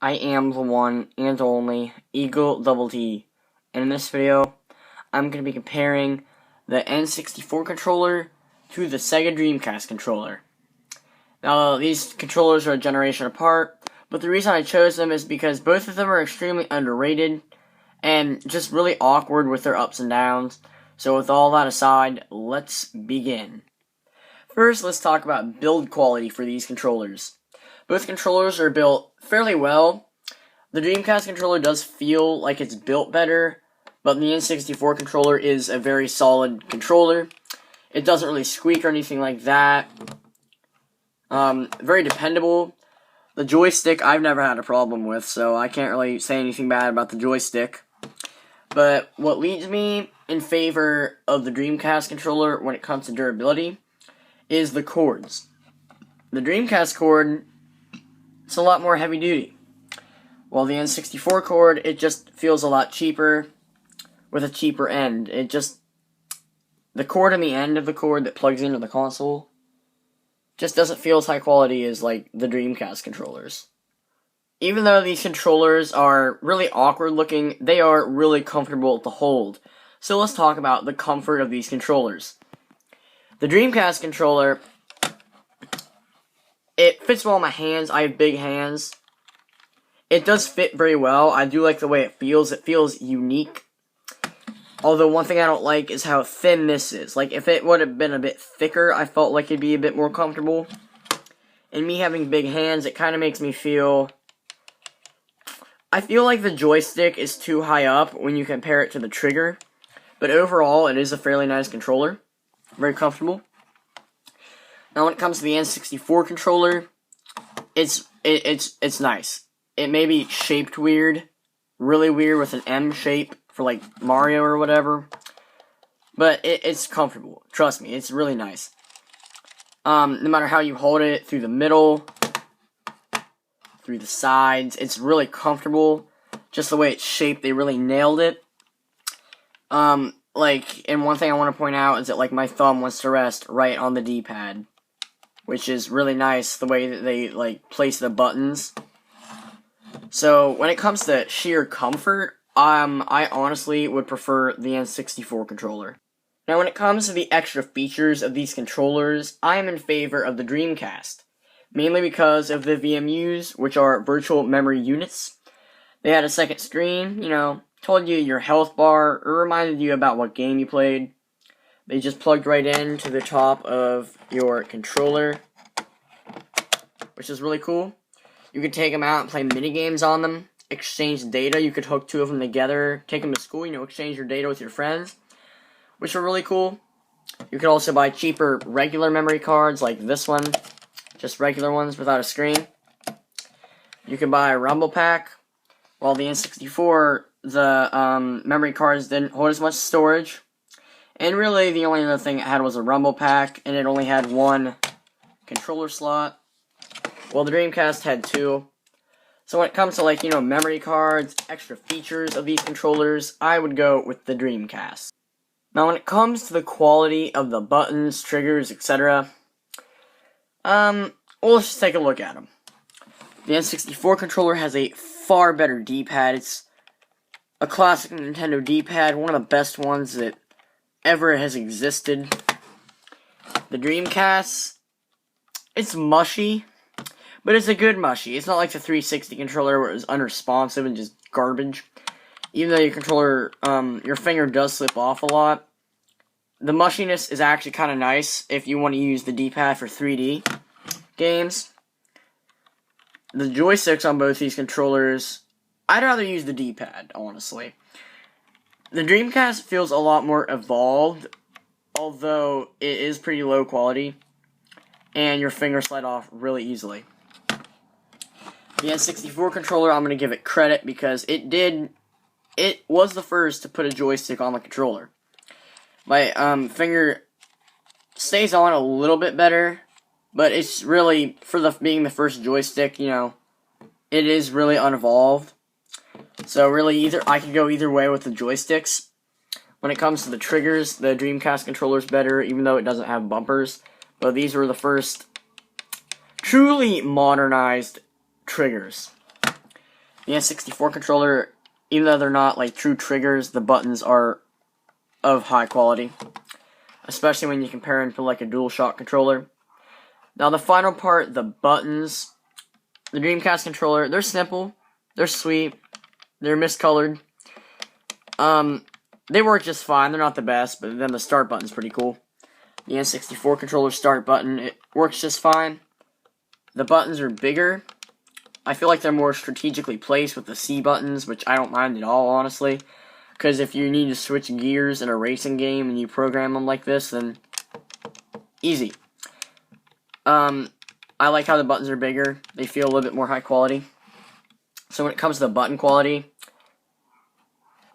I am the one and only Eagle Double T, and in this video, I'm going to be comparing the N64 controller to the Sega Dreamcast controller. Now, these controllers are a generation apart, but the reason I chose them is because both of them are extremely underrated and just really awkward with their ups and downs. So with all that aside, let's begin. First, let's talk about build quality for these controllers. Both controllers are built fairly well. The Dreamcast controller does feel like it's built better, but the N64 controller is a very solid controller. It doesn't really squeak or anything like that. Very dependable. The joystick I've never had a problem with, so I can't really say anything bad about the joystick. But what leads me in favor of the Dreamcast controller when it comes to durability is the cords. The Dreamcast cord, it's a lot more heavy duty. While the N64 cord, it just feels a lot cheaper with a cheaper end. The cord in the end of the cord that plugs into the console just doesn't feel as high quality as like the Dreamcast controllers. Even though these controllers are really awkward looking, they are really comfortable to hold. So let's talk about the comfort of these controllers. The Dreamcast controller, it fits well in my hands. I have big hands. It does fit very well. I do like the way it feels. It feels unique. Although one thing I don't like is how thin this is. Like, if it would have been a bit thicker, I felt like it'd be a bit more comfortable. And me having big hands, it kind of makes me feel... I feel like the joystick is too high up when you compare it to the trigger. But overall, it is a fairly nice controller. Very comfortable. Now, when it comes to the N64 controller, it's nice. It may be shaped weird, really weird with an M shape for like Mario or whatever, but it's comfortable. Trust me, it's really nice. No matter how you hold it, through the middle, through the sides, it's really comfortable. Just the way it's shaped, they really nailed it. And one thing I want to point out is that like my thumb wants to rest right on the D-pad, which is really nice the way that they like place the buttons. So, when it comes to sheer comfort, I honestly would prefer the N64 controller. Now, when it comes to the extra features of these controllers, I am in favor of the Dreamcast. Mainly because of the VMUs, which are virtual memory units. They had a second screen, told you your health bar, or reminded you about what game you played. They just plugged right into the top of your controller, which is really cool. You could take them out and play mini games on them, exchange data. You could hook two of them together, take them to school, exchange your data with your friends, which are really cool. You could also buy cheaper regular memory cards like this one, just regular ones without a screen. You can buy a Rumble Pack. While the N64, the memory cards didn't hold as much storage. And really, the only other thing it had was a Rumble Pack, and it only had one controller slot. Well, the Dreamcast had two. So when it comes to, memory cards, extra features of these controllers, I would go with the Dreamcast. Now, when it comes to the quality of the buttons, triggers, etc., well, let's just take a look at them. The N64 controller has a far better D-pad. It's a classic Nintendo D-pad, one of the best ones that ever has existed. The Dreamcast, it's mushy. But it's a good mushy. It's not like the 360 controller where it was unresponsive and just garbage. Even though your controller, your finger does slip off a lot. The mushiness is actually kind of nice if you want to use the D-pad for 3D games. The joysticks on both these controllers, I'd rather use the D-pad, honestly. The Dreamcast feels a lot more evolved, although it is pretty low quality, and your fingers slide off really easily. The N64 controller, I'm going to give it credit because it was the first to put a joystick on the controller. My finger stays on a little bit better, but it's really, for being the first joystick, it is really unevolved. So really, I could go either way with the joysticks. When it comes to the triggers, the Dreamcast controller's better, even though it doesn't have bumpers. But these were the first truly modernized triggers. The N64 controller, even though they're not like true triggers, the buttons are of high quality, especially when you compare them to like a DualShock controller. Now the final part, the buttons. The Dreamcast controller, they're simple, they're sweet, they're miscolored. They work just fine. They're not the best, but then the start button's pretty cool. The N64 controller start button, it works just fine. The buttons are bigger. I feel like they're more strategically placed with the C buttons, which I don't mind at all, honestly. Because if you need to switch gears in a racing game and you program them like this, then easy. I like how the buttons are bigger. They feel a little bit more high quality. So when it comes to the button quality,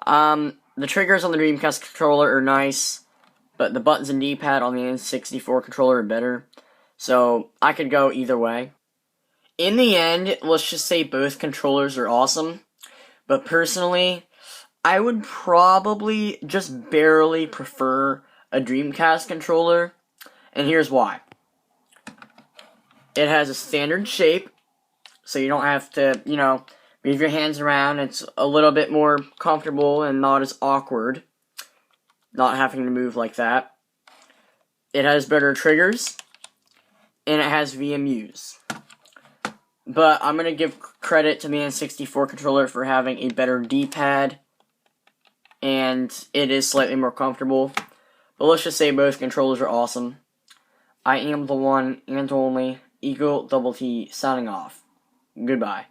the triggers on the Dreamcast controller are nice, but the buttons and D-pad on the N64 controller are better. So I could go either way. In the end, let's just say both controllers are awesome. But personally, I would probably just barely prefer a Dreamcast controller. And here's why. It has a standard shape, so you don't have to, move your hands around. It's a little bit more comfortable and not as awkward, not having to move like that. It has better triggers, and it has VMUs. But I'm going to give credit to the N64 controller for having a better D-pad, and it is slightly more comfortable. But let's just say both controllers are awesome. I am the one and only Eagle Double T signing off. Goodbye.